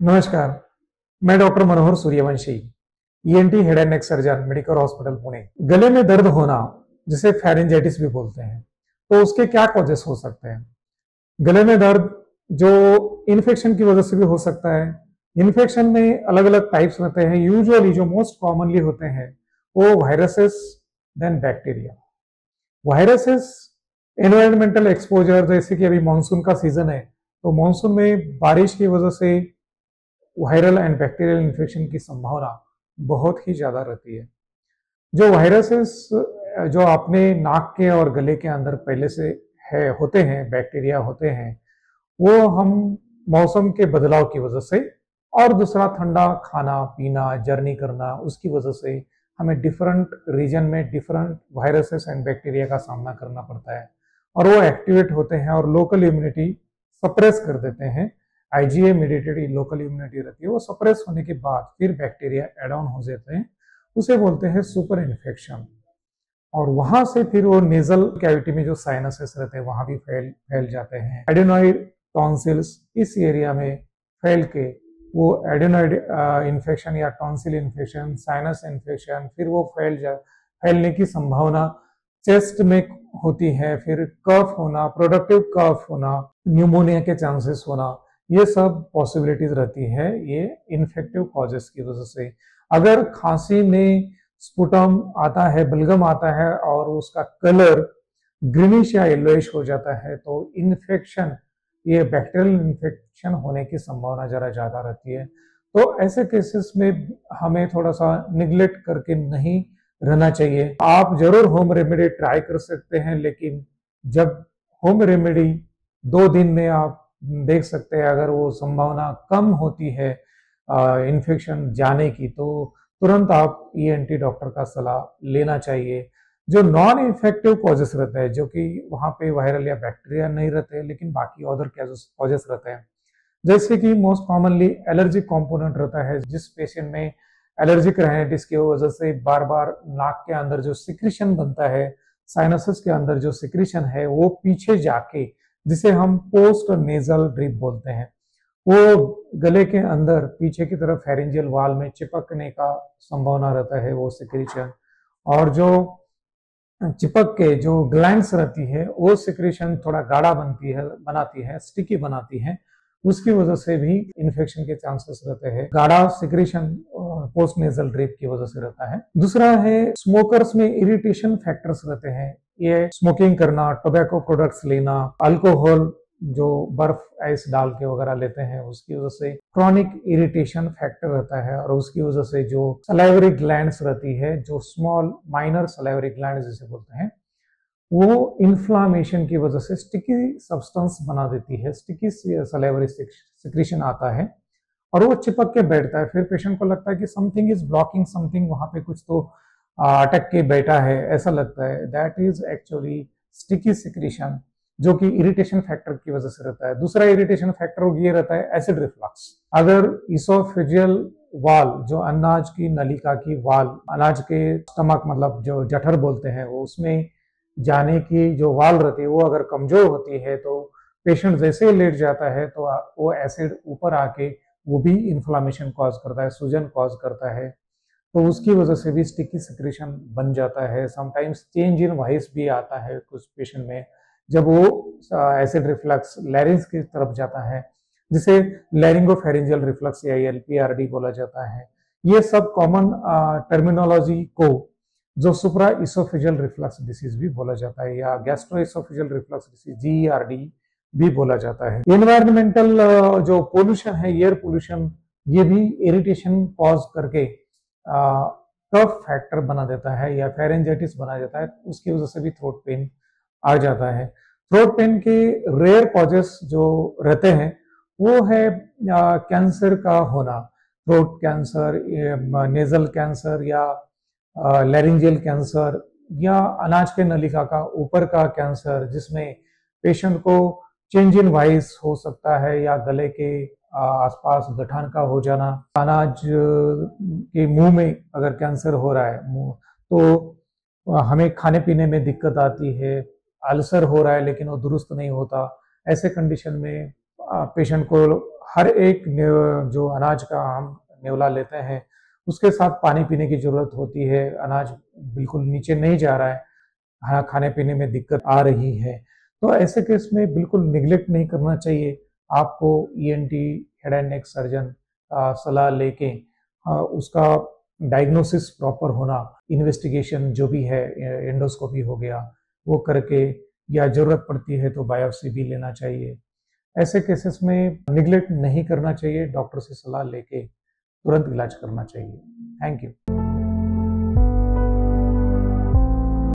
नमस्कार, मैं doctor Manohar Suryavanshi, ENT head and neck surgeon, medical hospital Pune. गले में दर्द होना जिसे फेरिंजाइटिस भी बोलते हैं, तो उसके क्या कॉजेस हो सकते हैं? गले में दर्द जो इन्फेक्शन की वजह से भी हो सकता है। इन्फेक्शन में अलग अलग टाइप्स रहते हैं। यूजुअली जो मोस्ट कॉमनली होते हैं वो viruses, then bacteria. Viruses, environmental exposure, जैसे कि अभी मानसून का सीजन है, तो मानसून में बारिश की वजह से वायरल एंड बैक्टीरियल इन्फेक्शन की संभावना बहुत ही ज्यादा रहती है। जो वायरसेस जो अपने नाक के और गले के अंदर पहले से है होते हैं, बैक्टीरिया होते हैं, वो हम मौसम के बदलाव की वजह से और दूसरा ठंडा खाना पीना, जर्नी करना, उसकी वजह से हमें डिफरेंट रीजन में डिफरेंट वायरसेस एंड बैक्टीरिया का सामना करना पड़ता है और वो एक्टिवेट होते हैं और लोकल इम्यूनिटी सप्रेस कर देते हैं। आईजीए मेडिएटेड लोकल इम्यूनिटी रहती है, वो सप्रेस होने के बाद फिर बैक्टीरिया एड ऑन हो जाते हैं, उसे बोलते हैं सुपर इन्फेक्शन। और वहां से फिर वो नेजल कैविटी में जो साइनसेस रहते हैं वहां भी फैल जाते हैं। एडेनॉइड टॉन्सिल्स इस एरिया में फैल के वो एडेनॉइड इन्फेक्शन या टॉन्सिल इन्फेक्शन, साइनस इन्फेक्शन, फिर वो फैलने की संभावना चेस्ट में होती है। फिर कफ होना, प्रोडक्टिव कफ होना, न्यूमोनिया के चांसेस होना, ये सब पॉसिबिलिटीज रहती है ये इन्फेक्टिव कॉजेस की वजह से। अगर खांसी में स्पुटम आता है, बलगम आता है और उसका कलर ग्रीनिश या येलोइश हो जाता है, तो इन्फेक्शन, ये बैक्टीरियल इन्फेक्शन होने की संभावना जरा ज्यादा रहती है। तो ऐसे केसेस में हमें थोड़ा सा निग्लेक्ट करके नहीं रहना चाहिए। आप जरूर होम रेमेडी ट्राई कर सकते हैं, लेकिन जब होम रेमेडी 2 दिन में आप देख सकते हैं, अगर वो संभावना कम होती है इन्फेक्शन जाने की, तो तुरंत आप ईएनटी डॉक्टर का सलाह लेना चाहिए। जो नॉन इन्फेक्टिव कॉजेस रहते हैं, जो कि वहां पे वायरल या बैक्टीरिया नहीं रहते, लेकिन बाकी अदर कॉजेस रहते हैं, जैसे कि मोस्ट कॉमनली एलर्जिक कंपोनेंट रहता है। जिस पेशेंट में एलर्जिक राइनाइटिस की वजह से बार बार नाक के अंदर जो सिक्रीशन बनता है, साइनसेस के अंदर जो सिक्रीशन है वो पीछे जाके, जिसे हम पोस्ट नेजल ड्रिप बोलते हैं, वो गले के अंदर पीछे की तरफ फेरिंजियल वाल में चिपकने का संभावना रहता है वो सिक्रीशन। और जो चिपक के जो ग्लैंड्स रहती है वो सिक्रीशन थोड़ा गाढ़ा बनाती है, स्टिकी बनाती है, उसकी वजह से भी इन्फेक्शन के चांसेस रहते हैं। गाढ़ा सिक्रीशन पोस्ट नेजल ड्रिप की वजह से रहता है। दूसरा है स्मोकर्स में इरिटेशन फैक्टर्स रहते हैं। ये स्मोकिंग करना, टोबैको प्रोडक्ट्स लेना, अल्कोहल जो बर्फ आइस डाल के वगैरह लेते हैं, उसकी वजह से क्रॉनिक इरिटेशन फैक्टर रहता है। और उसकी वजह से जो सलाइवरी ग्लैंड्स रहती है, जो स्मॉल माइनर सलाइवरी ग्लैंड्स जिसे बोलते हैं, वो इन्फ्लामेशन की वजह से स्टिकी सब्सटेंस बना देती है, स्टिकी सलाइवरी सिक्रीशन आता है और वो चिपक के बैठता है। फिर पेशेंट को लगता है कि समथिंग इज ब्लॉकिंग समथिंग, वहां पे कुछ तो अटक के बैठा है, ऐसा लगता है। That is actually sticky secretion, जो कि इरिटेशन फैक्टर की वजह से रहता है। दूसरा इरिटेशन फैक्टर ये रहता है एसिड रिफ्लक्स। अगर इसोफेजियल वाल, जो अनाज की नलिका की वाल, अनाज के स्टमक मतलब जो जठर बोलते हैं, वो उसमें जाने की जो वाल रहती है वो अगर कमजोर होती है, तो पेशेंट जैसे ही लेट जाता है तो वो एसिड ऊपर आके वो भी इन्फ्लामेशन कॉज करता है, सूजन कॉज करता है, तो उसकी वजह से भी स्टिकी सिक्रीशन बन जाता है। समटाइम्स चेंज इन वॉइस भी आता है कुछ पेशेंट में, जब वो एसिड रिफ्लक्स लैरिंग्स की तरफ जाता है, जिसे लैरिंगोफेरिंजियल रिफ्लक्स या एलपीआरडी बोला जाता है। ये सब कॉमन टर्मिनोलॉजी को जो सुप्रा इसोफेजियल रिफ्लक्स डिसीज भी बोला जाता है, या gastro oesophageal reflux disease GERD भी बोला जाता है। एनवायरमेंटल जो पोल्यूशन है, एयर पोल्यूशन, ये भी इरिटेशन कॉज करके कफ फैक्टर बना देता है या फेरेंजाइटिस बना जाता है, उसकी वजह से भी थ्रोट पेन आ जाता है। थ्रोट पेन के रेयर कॉजेस जो रहते हैं वो है कैंसर का होना, थ्रोट कैंसर, नेजल कैंसर या लैरिंजियल कैंसर, या अनाज के नलिका का ऊपर का कैंसर, जिसमें पेशेंट को चेंज इन वॉइस हो सकता है, या गले के आसपास गठान का हो जाना। अनाज के मुंह में अगर कैंसर हो रहा है तो हमें खाने पीने में दिक्कत आती है। अल्सर हो रहा है लेकिन वो दुरुस्त नहीं होता, ऐसे कंडीशन में पेशेंट को हर एक जो अनाज का हम नेवला लेते हैं उसके साथ पानी पीने की जरूरत होती है। अनाज बिल्कुल नीचे नहीं जा रहा है, हाँ, खाने पीने में दिक्कत आ रही है, तो ऐसे केस में बिल्कुल निग्लेक्ट नहीं करना चाहिए। आपको ENT head and neck surgeon सलाह लेके उसका डायग्नोसिस प्रॉपर होना, इन्वेस्टिगेशन जो भी है, एंडोस्कोपी हो गया वो करके, या जरूरत पड़ती है तो बायोप्सी भी लेना चाहिए। ऐसे केसेस में निग्लेक्ट नहीं करना चाहिए, डॉक्टर से सलाह लेके तुरंत इलाज करना चाहिए। Thank you.